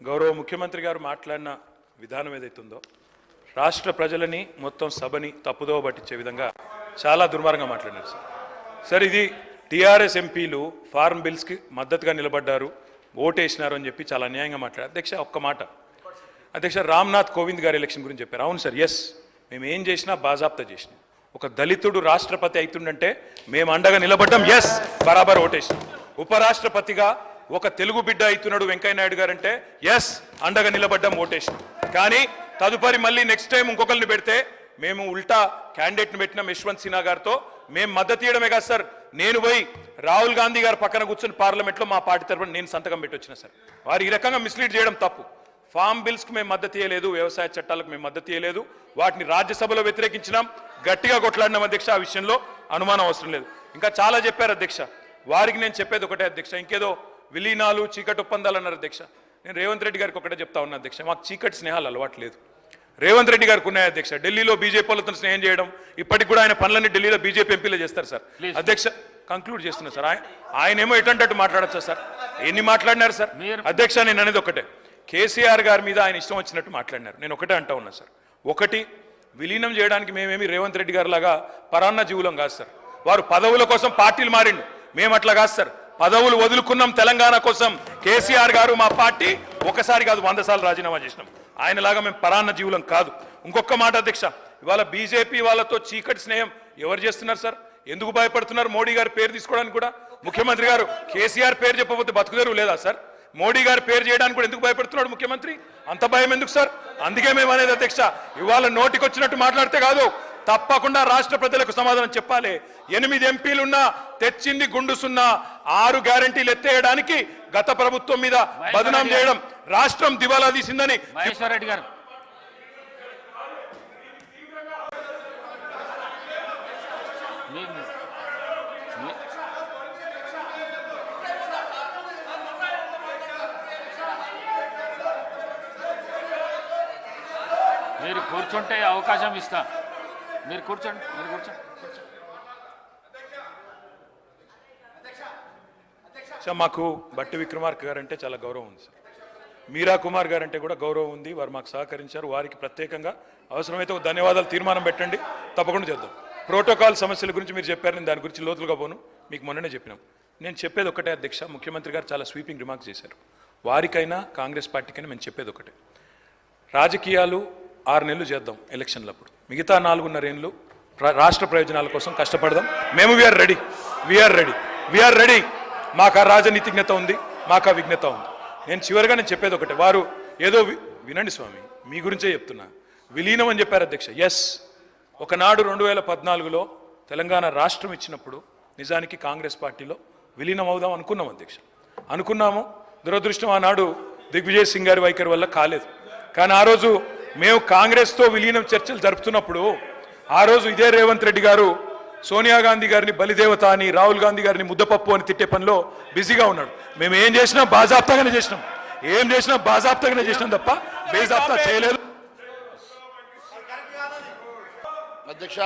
గౌరవ ముఖ్యమంత్రి గారు మాట్లాడిన విధానం ఏదైతుందో రాష్ట్ర ప్రజలని మొత్తం సభని తప్పుదోవ పట్టించే విధంగా చాలా దుర్మార్గంగా మాట్లాడారు సార్. సార్ ఇది టీఆర్ఎస్ ఎంపీలు ఫార్మ్ బిల్స్కి మద్దతుగా నిలబడ్డారు, ఓటేసినారు అని చెప్పి చాలా అన్యాయంగా మాట్లాడారు. అధ్యక్ష ఒక్క మాట, అధ్యక్ష రామ్నాథ్ కోవింద్ గారి ఎలక్షన్ గురించి చెప్పారు. అవును సార్, ఎస్ మేము ఏం చేసినా బాజాప్తా చేసినాం. ఒక దళితుడు రాష్ట్రపతి అవుతుండంటే మేము అండగా నిలబడ్డాం, ఎస్ బరాబర్ ఓటేసినాం. ఉపరాష్ట్రపతిగా ఒక తెలుగు బిడ్డ అవుతున్నాడు వెంకయ్యనాయుడు గారు అంటే ఎస్ అండగా నిలబడ్డాం, ఓటేసినాం. కానీ తదుపరి మళ్ళీ నెక్స్ట్ టైం ఇంకొకరిని పెడితే మేము ఉల్టా క్యాండిడేట్ని పెట్టినాం యశ్వంత్ సిన్హా గారితో. మేము మద్దతు ఇవ్వడమే కాదు సార్, నేను పోయి రాహుల్ గాంధీ గారు పక్కన కూర్చొని పార్లమెంట్లో మా పార్టీ తరఫున నేను సంతకం పెట్టి వచ్చిన సార్. వారు ఈ రకంగా మిస్లీడ్ చేయడం తప్పు. ఫార్మ్ బిల్స్కి మేము మద్దతు ఇవ్వలేదు, వ్యవసాయ చట్టాలకు మేము మద్దతు ఇవ్వలేదు, వాటిని రాజ్యసభలో వ్యతిరేకించినాం, గట్టిగా కొట్లాడినాం అధ్యక్ష. ఆ విషయంలో అనుమానం అవసరం లేదు. ఇంకా చాలా చెప్పారు అధ్యక్ష. వారికి నేను చెప్పేది ఒకటే అధ్యక్ష, ఇంకేదో విలీనాలు చీకటి ఒప్పందాలు అన్నారు అధ్యక్ష. నేను రేవంత్ రెడ్డి గారికి ఒకటే చెప్తా ఉన్నా అధ్యక్ష, మాకు చీకటి స్నేహాలు అలవాటు లేదు. రేవంత్ రెడ్డి గారికి ఉన్నాయి అధ్యక్ష. ఢిల్లీలో బీజేపీ వాళ్ళతో స్నేహం చేయడం, ఇప్పటికి కూడా ఆయన పనులన్నీ ఢిల్లీలో బీజేపీ ఎంపీలే చేస్తారు సార్. అధ్యక్ష కంక్లూడ్ చేస్తున్నా సార్. ఆయనేమో ఎటంటట్టు మాట్లాడచ్చా సార్, ఎన్ని మాట్లాడినారు సార్. అధ్యక్ష నేను అనేది ఒకటే, కేసీఆర్ గారి మీద ఆయన ఇష్టం వచ్చినట్టు మాట్లాడినారు. నేను ఒకటే అంటా ఉన్నా సార్, ఒకటి విలీనం చేయడానికి మేమేమి రేవంత్ రెడ్డి గారి లాగా పరాన్న జీవులం కాదు సార్. వారు పదవుల కోసం పార్టీలు మారిండు, మేము అట్లా కాదు సార్. పదవులు వదులుకున్నాం తెలంగాణ కోసం. కేసీఆర్ గారు మా పార్టీ ఒకసారి కాదు 100 సార్లు రాజీనామా చేసినాం. ఆయనలాగా మేము పరాన్న జీవులం కాదు. ఇంకొక మాట అధ్యక్ష, ఇవాళ బీజేపీ వాళ్ళతో చీకటి స్నేహం ఎవరు చేస్తున్నారు సార్? ఎందుకు భయపడుతున్నారు? మోడీ గారి పేరు తీసుకోవడానికి కూడా ముఖ్యమంత్రి గారు కేసీఆర్ పేరు చెప్పకపోతే బతుకుదేరు లేదా సార్? మోడీ గారి పేరు చేయడానికి కూడా ఎందుకు భయపడుతున్నాడు ముఖ్యమంత్రి? అంత భయం ఎందుకు సార్? అందుకే మేము అనేది అధ్యక్ష, ఇవాళ నోటికి వచ్చినట్టు మాట్లాడితే కాదు, తప్పకుండా రాష్ట్ర ప్రజలకు సమాధానం చెప్పాలి. 8 ఎంపీలున్నా తెచ్చింది గుండుసున్నా 6 గ్యారంటీలు ఎత్తేయడానికి గత ప్రభుత్వం మీద బదనాం చేయడం, రాష్ట్రం దివాలా తీసిందని మహేశ్వర్ రెడ్డి గారు మీరు కూర్చుంటే అవకాశం ఇస్తా. మీరు కూర్చోండి, మీరు కూర్చోండి. మాకు బట్టి విక్రమార్క గారు అంటే చాలా గౌరవం ఉంది సార్. మీరా కుమార్ గారు అంటే కూడా గౌరవం ఉంది. వారు మాకు సహకరించారు. వారికి ప్రత్యేకంగా అవసరమైతే ఒక ధన్యవాదాలు తీర్మానం పెట్టండి, తప్పకుండా చేద్దాం. ప్రోటోకాల్ సమస్యల గురించి మీరు చెప్పారు, నేను దాని గురించి లోతులుగా పోను, మీకు మొన్ననే చెప్పినాం. నేను చెప్పేది ఒకటే అధ్యక్ష, ముఖ్యమంత్రి గారు చాలా స్వీపింగ్ రిమార్క్స్ చేశారు. వారికైనా కాంగ్రెస్ పార్టీకైనా మేము చెప్పేది ఒకటే, రాజకీయాలు 6 నెలలు చేద్దాం ఎలక్షన్లప్పుడు, మిగతా 4.5 ఏళ్ళు రాష్ట్ర ప్రయోజనాల కోసం కష్టపడదాం. మేము వీఆర్ రెడీ. మాకు ఆ రాజనీతిజ్ఞత ఉంది, మాకు ఆ విజ్ఞత ఉంది. నేను చివరిగా చెప్పేది ఒకటే, వారు ఏదో వినండి స్వామి, మీ గురించే చెప్తున్నా, విలీనం అని చెప్పారు అధ్యక్ష. ఎస్, ఒకనాడు 2014లో తెలంగాణ రాష్ట్రం ఇచ్చినప్పుడు నిజానికి కాంగ్రెస్ పార్టీలో విలీనం అవుదాం అనుకున్నాం అధ్యక్ష, అనుకున్నాము. దురదృష్టం ఆనాడు దిగ్విజయ్ సింగ్ గారి వైఖరి వల్ల కాలేదు. కానీ ఆ రోజు మేము కాంగ్రెస్తో విలీనం చర్చలు జరుపుతున్నప్పుడు ఆ రోజు ఇదే రేవంత్ రెడ్డి గారు సోనియా గాంధీ గారిని బలిదేవత అని, రాహుల్ గాంధీ గారిని ముద్దపప్పు అని తిట్టే పనిలో బిజీగా ఉన్నాడు. మేము ఏం చేసినా బాజాప్తాగానే చేసినాం, తప్ప బేజాప్తా చేయలేదు. అధ్యక్ష